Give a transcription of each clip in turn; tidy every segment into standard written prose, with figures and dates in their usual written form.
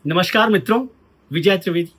नमस्कार मित्रों, विजय त्रिवेदी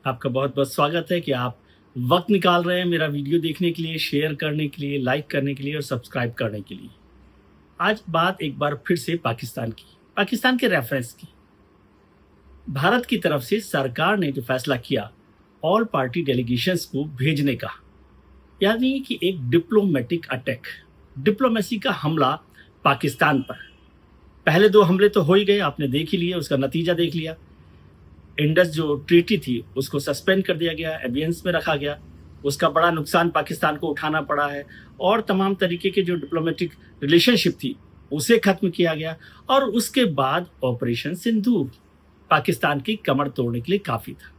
आपका बहुत बहुत स्वागत है कि आप वक्त निकाल रहे हैं मेरा वीडियो देखने के लिए, शेयर करने के लिए, लाइक करने के लिए और सब्सक्राइब करने के लिए। आज बात एक बार फिर से पाकिस्तान के रेफरेंस की। भारत की तरफ से सरकार ने जो फैसला किया ऑल पार्टी डेलीगेशंस को भेजने का, यानी कि एक डिप्लोमेटिक अटैक, डिप्लोमेसी का हमला पाकिस्तान पर। पहले दो हमले तो हो ही गए, आपने देख ही लिए, उसका नतीजा देख लिया। इंडस जो ट्रीटी थी उसको सस्पेंड कर दिया गया, एबियंस में रखा गया, उसका बड़ा नुकसान पाकिस्तान को उठाना पड़ा है। और तमाम तरीके के जो डिप्लोमेटिक रिलेशनशिप थी उसे खत्म किया गया। और उसके बाद ऑपरेशन सिंदूर पाकिस्तान की कमर तोड़ने के लिए काफी था।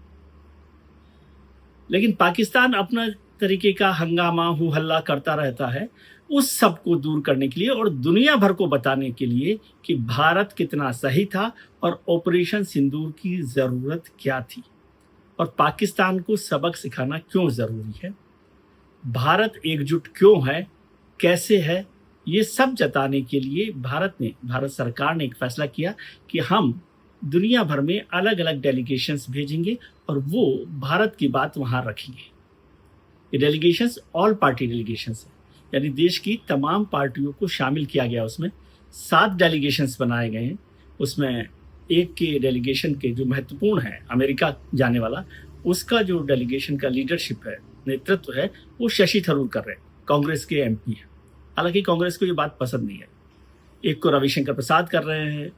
लेकिन पाकिस्तान अपना तरीके का हंगामा हू हल्ला करता रहता है, उस सब को दूर करने के लिए और दुनिया भर को बताने के लिए कि भारत कितना सही था और ऑपरेशन सिंदूर की जरूरत क्या थी और पाकिस्तान को सबक सिखाना क्यों जरूरी है, भारत एकजुट क्यों है, कैसे है, ये सब जताने के लिए भारत सरकार ने एक फैसला किया कि हम दुनिया भर में अलग अलग डेलीगेशंस भेजेंगे और वो भारत की बात वहां रखेंगे। ये डेलीगेशंस ऑल पार्टी डेलीगेशंस है, यानी देश की तमाम पार्टियों को शामिल किया गया। उसमें 7 डेलीगेशंस बनाए गए हैं। उसमें एक के डेलीगेशन के जो महत्वपूर्ण है, अमेरिका जाने वाला, उसका जो डेलीगेशन का लीडरशिप है, नेतृत्व है, वो शशि थरूर कर रहे हैं, कांग्रेस के एमपी हैं। हालांकि कांग्रेस को ये बात पसंद नहीं है। एक को रविशंकर प्रसाद कर रहे हैं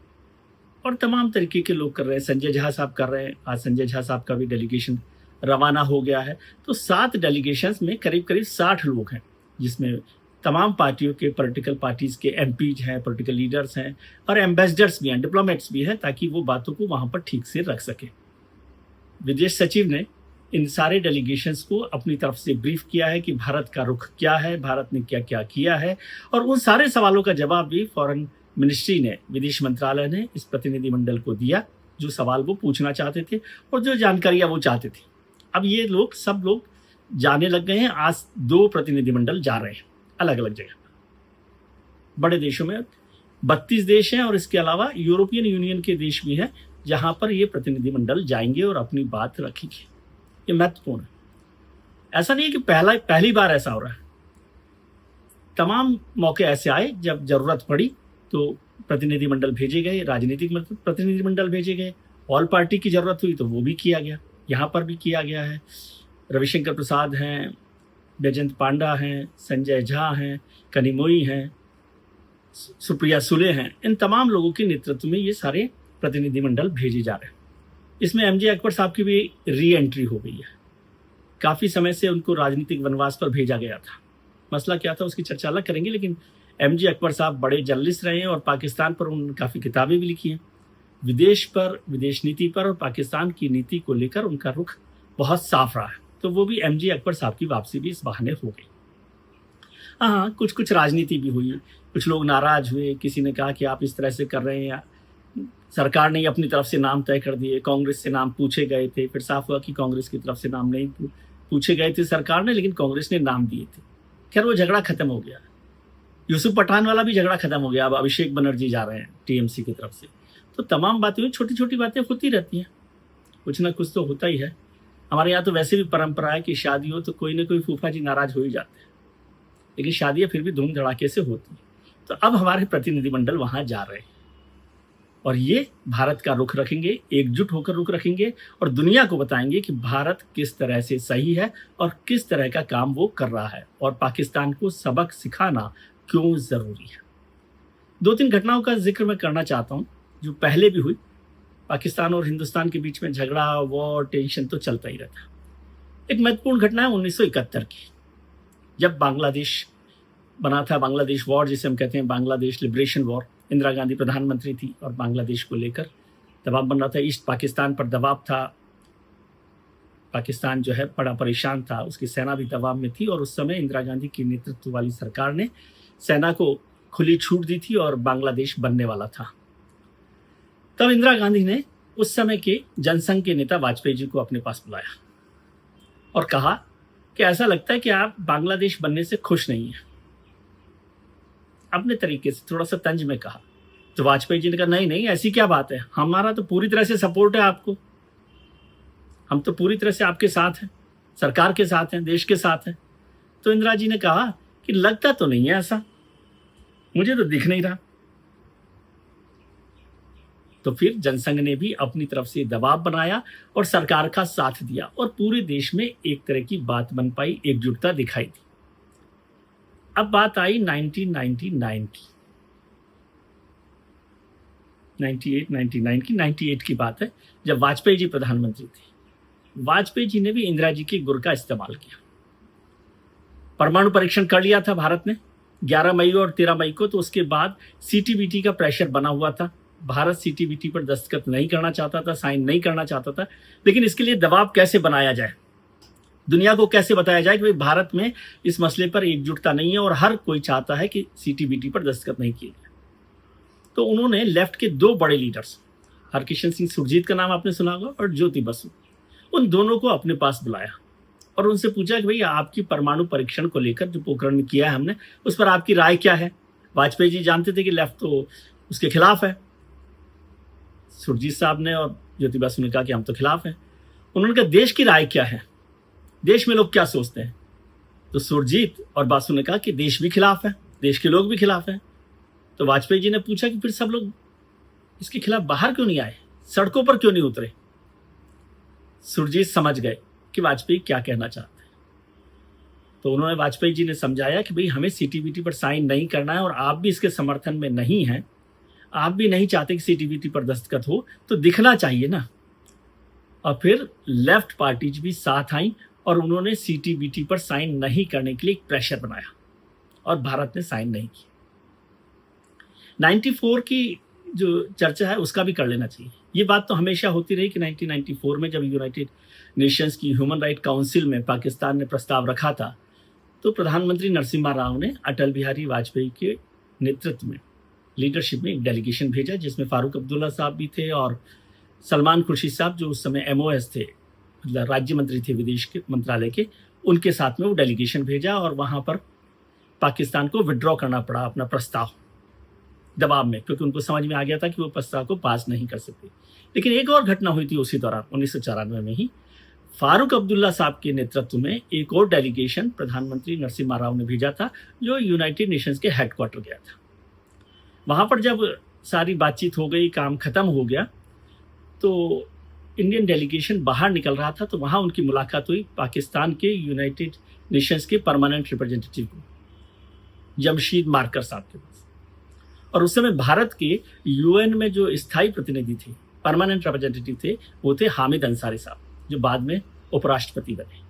और तमाम तरीके के लोग कर रहे हैं। संजय झा साहब कर रहे हैं। आज संजय झा साहब का भी डेलीगेशन रवाना हो गया है। तो 7 डेलीगेशंस में करीब करीब 60 लोग हैं, जिसमें तमाम पार्टियों के पॉलिटिकल पार्टीज के एमपीज हैं, पॉलिटिकल लीडर्स हैं और एम्बेसडर्स भी हैं, डिप्लोमेट्स भी हैं, ताकि वो बातों को वहां पर ठीक से रख सके। विदेश सचिव ने इन सारे डेलीगेशंस को अपनी तरफ से ब्रीफ किया है कि भारत का रुख क्या है, भारत ने क्या क्या किया है, और उन सारे सवालों का जवाब भी फॉरेन मिनिस्ट्री ने, विदेश मंत्रालय ने इस प्रतिनिधिमंडल को दिया, जो सवाल वो पूछना चाहते थे और जो जानकारियां वो चाहते थे। अब ये सब लोग जाने लग गए हैं। आज 2 प्रतिनिधिमंडल जा रहे हैं अलग अलग जगह। बड़े देशों में 32 देश हैं और इसके अलावा यूरोपियन यूनियन के देश भी हैं, जहां पर ये प्रतिनिधिमंडल जाएंगे और अपनी बात रखेंगे। ये महत्वपूर्ण है। ऐसा नहीं है कि पहली बार ऐसा हो रहा है। तमाम मौके ऐसे आए जब जरूरत पड़ी तो प्रतिनिधिमंडल भेजे गए, राजनीतिक प्रतिनिधिमंडल भेजे गए। ऑल पार्टी की जरूरत हुई तो वो भी किया गया, यहाँ पर भी किया गया है। रविशंकर प्रसाद हैं, बैजयंत पांडा हैं, संजय झा हैं, कनिमोई हैं, सुप्रिया सुले हैं। इन तमाम लोगों के नेतृत्व में ये सारे प्रतिनिधिमंडल भेजे जा रहे हैं। इसमें एमजे अकबर साहब की भी री एंट्री हो गई है। काफ़ी समय से उनको राजनीतिक वनवास पर भेजा गया था। मसला क्या था उसकी चर्चा अलग करेंगे, लेकिन एमजे अकबर साहब बड़े जर्नलिस्ट रहे हैं और पाकिस्तान पर उन्होंने काफ़ी किताबें भी लिखी हैं। विदेश पर, विदेश नीति पर और पाकिस्तान की नीति को लेकर उनका रुख बहुत साफ रहा है। तो वो भी एमजे अकबर साहब की वापसी भी इस बहाने हो गई। हाँ, कुछ राजनीति भी हुई, कुछ लोग नाराज हुए, किसी ने कहा कि आप इस तरह से कर रहे हैं। सरकार ने अपनी तरफ से नाम तय कर दिए, कांग्रेस से नाम पूछे गए थे, फिर साफ हुआ कि कांग्रेस की तरफ से नाम नहीं पूछे गए थे सरकार ने, लेकिन कांग्रेस ने नाम दिए थे। खैर वो झगड़ा खत्म हो गया। यूसुफ पठान वाला भी झगड़ा खत्म हो गया। अब अभिषेक बनर्जी जा रहे हैं टीएमसी की तरफ से। तो तमाम बातें, छोटी छोटी बातें होती रहती हैं, कुछ ना कुछ तो होता ही है। हमारे यहाँ तो वैसे भी परंपरा है कि शादी हो तो कोई ना कोई फूफा जी नाराज हो ही जाते हैं, लेकिन शादियाँ फिर भी धूम धड़ाके से होती हैं। तो अब हमारे प्रतिनिधिमंडल वहाँ जा रहे हैं और ये भारत का रुख रखेंगे, एकजुट होकर रुख रखेंगे और दुनिया को बताएंगे कि भारत किस तरह से सही है और किस तरह का काम वो कर रहा है और पाकिस्तान को सबक सिखाना क्यों ज़रूरी है। 2-3 घटनाओं का जिक्र मैं करना चाहता हूँ जो पहले भी हुई। पाकिस्तान और हिंदुस्तान के बीच में झगड़ा, वॉर, टेंशन तो चलता ही रहता। एक महत्वपूर्ण घटना है 1971 की, जब बांग्लादेश बना था। बांग्लादेश वॉर जिसे हम कहते हैं, बांग्लादेश लिबरेशन वॉर। इंदिरा गांधी प्रधानमंत्री थी और बांग्लादेश को लेकर दबाव बन रहा था। ईस्ट पाकिस्तान पर दबाव था। पाकिस्तान जो है बड़ा परेशान था, उसकी सेना भी दबाव में थी और उस समय इंदिरा गांधी की नेतृत्व वाली सरकार ने सेना को खुली छूट दी थी और बांग्लादेश बनने वाला था। तब इंदिरा गांधी ने उस समय के जनसंघ के नेता वाजपेयी जी को अपने पास बुलाया और कहा कि ऐसा लगता है कि आप बांग्लादेश बनने से खुश नहीं हैं। अपने तरीके से थोड़ा सा तंज में कहा। तो वाजपेयी जी ने कहा नहीं नहीं, ऐसी क्या बात है, हमारा तो पूरी तरह से सपोर्ट है आपको, हम तो पूरी तरह से आपके साथ हैं, सरकार के साथ हैं, देश के साथ हैं। तो इंदिरा जी ने कहा कि लगता तो नहीं है ऐसा, मुझे तो दिख नहीं रहा। तो फिर जनसंघ ने भी अपनी तरफ से दबाव बनाया और सरकार का साथ दिया और पूरे देश में एक तरह की बात बन पाई, एकजुटता दिखाई दी। अब बात आई 1999 की, 98 की बात है, जब वाजपेयी जी प्रधानमंत्री थे। वाजपेयी जी ने भी इंदिरा जी के गुर का इस्तेमाल किया। परमाणु परीक्षण कर लिया था भारत ने 11 मई और 13 मई को। तो उसके बाद सीटीबीटी का प्रेशर बना हुआ था। भारत सीटीबीटी पर दस्तखत नहीं करना चाहता था, साइन नहीं करना चाहता था। लेकिन इसके लिए दबाव कैसे बनाया जाए, दुनिया को कैसे बताया जाए कि भाई भारत में इस मसले पर एकजुटता नहीं है और हर कोई चाहता है कि सीटीबीटी पर दस्तखत नहीं किए जाए। तो उन्होंने लेफ्ट के दो बड़े लीडर्स, हरकिशन सिंह सुरजीत का नाम आपने सुना होगा और ज्योति बसु, उन दोनों को अपने पास बुलाया और उनसे पूछा कि भाई आपकी परमाणु परीक्षण को लेकर जो पोखरण में किया है हमने, उस पर आपकी राय क्या है। वाजपेयी जी जानते थे कि लेफ्ट तो उसके खिलाफ है। सुरजीत साहब ने और ज्योति बसु ने कहा कि हम तो खिलाफ हैं। उन्होंने कहा देश की राय क्या है, देश में लोग क्या सोचते हैं। तो सुरजीत और बासु ने कहा कि देश भी खिलाफ है, देश के लोग भी खिलाफ हैं। तो वाजपेयी जी ने पूछा कि फिर सब लोग इसके खिलाफ बाहर क्यों नहीं आए, सड़कों पर क्यों नहीं उतरे। सुरजीत समझ गए कि वाजपेयी क्या कहना चाहते हैं। तो उन्होंने वाजपेयी जी ने समझाया कि भाई हमें सीटीबीटी पर साइन नहीं करना है और आप भी इसके समर्थन में नहीं हैं, आप भी नहीं चाहते कि सीटीबीटी पर दस्तखत हो, तो दिखना चाहिए ना। और फिर लेफ्ट पार्टीज भी साथ आई और उन्होंने सीटीबीटी पर साइन नहीं करने के लिए एक प्रेशर बनाया और भारत ने साइन नहीं किया। 94 की जो चर्चा है उसका भी कर लेना चाहिए। ये बात तो हमेशा होती रही कि 1994 में जब यूनाइटेड नेशंस की ह्यूमन राइट काउंसिल में पाकिस्तान ने प्रस्ताव रखा था, तो प्रधानमंत्री नरसिम्हा राव ने अटल बिहारी वाजपेयी के नेतृत्व में, लीडरशिप में एक डेलीगेशन भेजा, जिसमें फारूक अब्दुल्ला साहब भी थे और सलमान खुर्शीद साहब जो उस समय MOS थे, मतलब राज्य मंत्री थे विदेश के मंत्रालय के, उनके साथ में वो डेलीगेशन भेजा और वहाँ पर पाकिस्तान को विड्रॉ करना पड़ा अपना प्रस्ताव दबाव में, क्योंकि उनको समझ में आ गया था कि वो प्रस्ताव को पास नहीं कर सकते। लेकिन एक और घटना हुई थी उसी दौरान 1994 में ही, फारूक अब्दुल्ला साहब के नेतृत्व में एक और डेलीगेशन प्रधानमंत्री नरसिम्हा राव ने भेजा था, जो यूनाइटेड नेशंस के हेडक्वार्टर गया था। वहाँ पर जब सारी बातचीत हो गई, काम खत्म हो गया, तो इंडियन डेलीगेशन बाहर निकल रहा था। तो वहाँ उनकी मुलाकात हुई पाकिस्तान के यूनाइटेड नेशंस के परमानेंट रिप्रेजेंटेटिव को, जमशीद मार्कर साहब के पास। और उस समय भारत के UN में जो स्थायी प्रतिनिधि थे, परमानेंट रिप्रेजेंटेटिव थे, वो थे हामिद अंसारी साहब, जो बाद में उपराष्ट्रपति बने।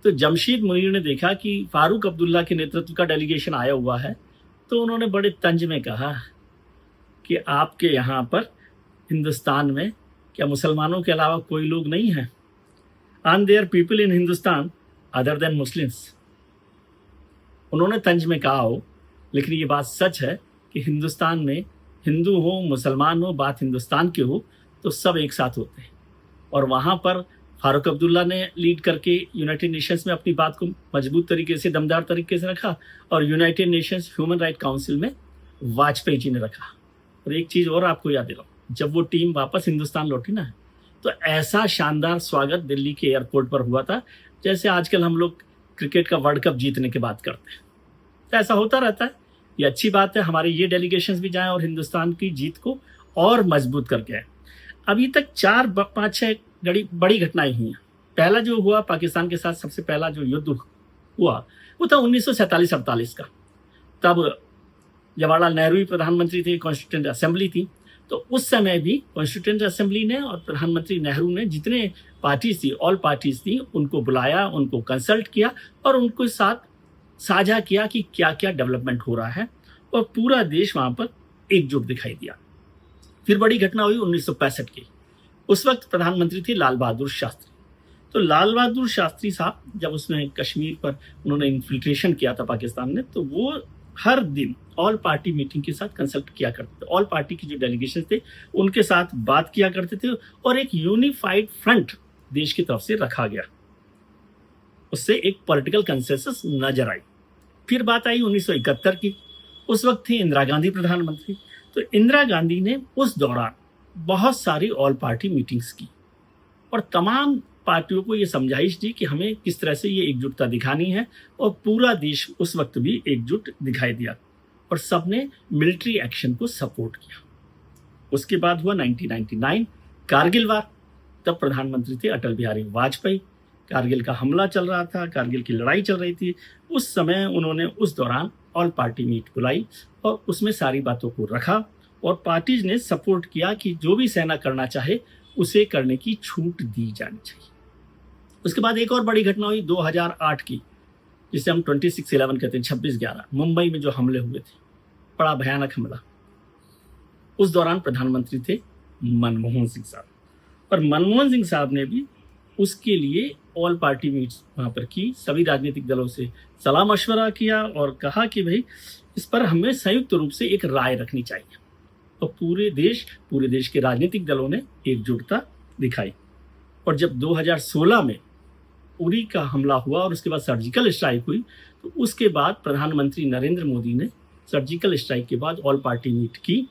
तो जमशीद मुनीर ने देखा कि फारूक अब्दुल्ला के नेतृत्व का डेलीगेशन आया हुआ है, तो उन्होंने बड़े तंज में कहा कि आपके यहाँ पर हिंदुस्तान में क्या मुसलमानों के अलावा कोई लोग नहीं हैं? Are there people in Hindustan other than Muslims? उन्होंने तंज में कहा हो, लेकिन ये बात सच है कि हिंदुस्तान में हिंदू हो, मुसलमान हो, बात हिंदुस्तान के हो, तो सब एक साथ होते हैं। और वहाँ पर फारूक अब्दुल्ला ने लीड करके यूनाइटेड नेशंस में अपनी बात को मजबूत तरीके से, दमदार तरीके से रखा, और United Nations human right council में वाजपेयी जी ने रखा। और एक चीज़ और आपको याद दिलाऊं, जब वो टीम वापस हिंदुस्तान लौटी ना, तो ऐसा शानदार स्वागत दिल्ली के एयरपोर्ट पर हुआ था जैसे आजकल हम लोग क्रिकेट का वर्ल्ड कप जीतने की बात करते हैं। तो ऐसा होता रहता है। ये अच्छी बात है, हमारे ये डेलीगेशंस भी जाएं और हिंदुस्तान की जीत को और मजबूत करके आए। अभी तक 4-5-6 बड़ी घटनाएं हुई हैं। पहला जो हुआ पाकिस्तान के साथ, सबसे पहला जो युद्ध हुआ वो था 1947-48 का। तब जवाहरलाल नेहरू ही प्रधानमंत्री थे, कॉन्स्टिट्यूंट असेंबली थी। तो उस समय भी कॉन्स्टिट्यूंट असेंबली ने और प्रधानमंत्री नेहरू ने जितने पार्टीज थी, ऑल पार्टीज थी, उनको बुलाया, उनको कंसल्ट किया और उनको साथ साझा किया कि क्या क्या डेवलपमेंट हो रहा है, और पूरा देश वहाँ पर एकजुट दिखाई दिया। फिर बड़ी घटना हुई 1965 की। उस वक्त प्रधानमंत्री थे लाल बहादुर शास्त्री। तो लाल बहादुर शास्त्री साहब जब उसमें कश्मीर पर उन्होंने इन्फिल्ट्रेशन किया था पाकिस्तान ने, तो वो हर दिन ऑल पार्टी मीटिंग के साथ कंसल्ट किया करते थे। ऑल पार्टी की जो डेलीगेशन थे उनके साथ बात किया करते थे और एक यूनिफाइड फ्रंट देश की तरफ से रखा गया। उससे एक पॉलिटिकल कंसेंसस नजर आई। फिर बात आई 1971 की। उस वक्त थी इंदिरा गांधी प्रधानमंत्री। तो इंदिरा गांधी ने उस दौरान बहुत सारी ऑल पार्टी मीटिंग्स की और तमाम पार्टियों को ये समझाइश दी कि हमें किस तरह से ये एकजुटता दिखानी है, और पूरा देश उस वक्त भी एकजुट दिखाई दिया और सबने मिलिट्री एक्शन को सपोर्ट किया। उसके बाद हुआ 1999 कारगिल वार। तब प्रधानमंत्री थे अटल बिहारी वाजपेयी। कारगिल का हमला चल रहा था, कारगिल की लड़ाई चल रही थी। उस समय उन्होंने उस दौरान ऑल पार्टी मीट बुलाई और उसमें सारी बातों को रखा और पार्टीज ने सपोर्ट किया कि जो भी सेना करना चाहे उसे करने की छूट दी जानी चाहिए। उसके बाद एक और बड़ी घटना हुई 2008 की, जिसे हम 26/11 कहते हैं, 26/11, मुंबई में जो हमले हुए थे, बड़ा भयानक हमला। उस दौरान प्रधानमंत्री थे मनमोहन सिंह साहब, और मनमोहन सिंह साहब ने भी उसके लिए ऑल पार्टी मीट्स वहाँ पर की, सभी राजनीतिक दलों से सलाह मशवरा किया और कहा कि भाई इस पर हमें संयुक्त रूप से एक राय रखनी चाहिए। और पूरे देश के राजनीतिक दलों ने एकजुटता दिखाई। और जब 2016 में उरी का हमला हुआ और उसके बाद सर्जिकल स्ट्राइक हुई, तो उसके बाद प्रधानमंत्री नरेंद्र मोदी ने सर्जिकल स्ट्राइक के बाद ऑल पार्टी मीट की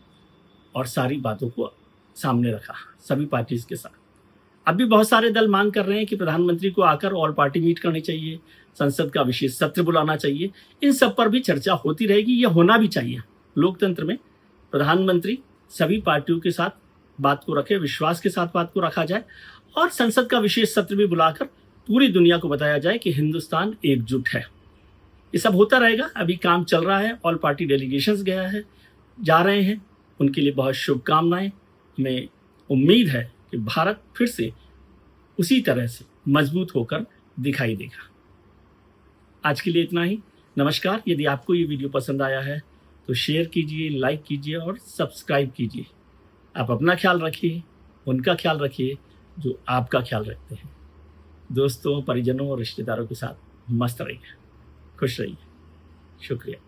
और सारी बातों को सामने रखा सभी पार्टीज के साथ। अब भी बहुत सारे दल मांग कर रहे हैं कि प्रधानमंत्री को आकर ऑल पार्टी मीट करनी चाहिए, संसद का विशेष सत्र बुलाना चाहिए। इन सब पर भी चर्चा होती रहेगी, यह होना भी चाहिए। लोकतंत्र में प्रधानमंत्री सभी पार्टियों के साथ बात को रखे, विश्वास के साथ बात को रखा जाए और संसद का विशेष सत्र भी बुलाकर पूरी दुनिया को बताया जाए कि हिंदुस्तान एकजुट है। ये सब होता रहेगा। अभी काम चल रहा है, ऑल पार्टी डेलीगेशंस गया है, जा रहे हैं, उनके लिए बहुत शुभकामनाएं। हमें उम्मीद है कि भारत फिर से उसी तरह से मजबूत होकर दिखाई देगा। आज के लिए इतना ही। नमस्कार। यदि आपको ये वीडियो पसंद आया है तो शेयर कीजिए, लाइक कीजिए और सब्सक्राइब कीजिए। आप अपना ख्याल रखिए, उनका ख्याल रखिए जो आपका ख्याल रखते हैं। दोस्तों, परिजनों और रिश्तेदारों के साथ मस्त रहिए, खुश रहिए। शुक्रिया।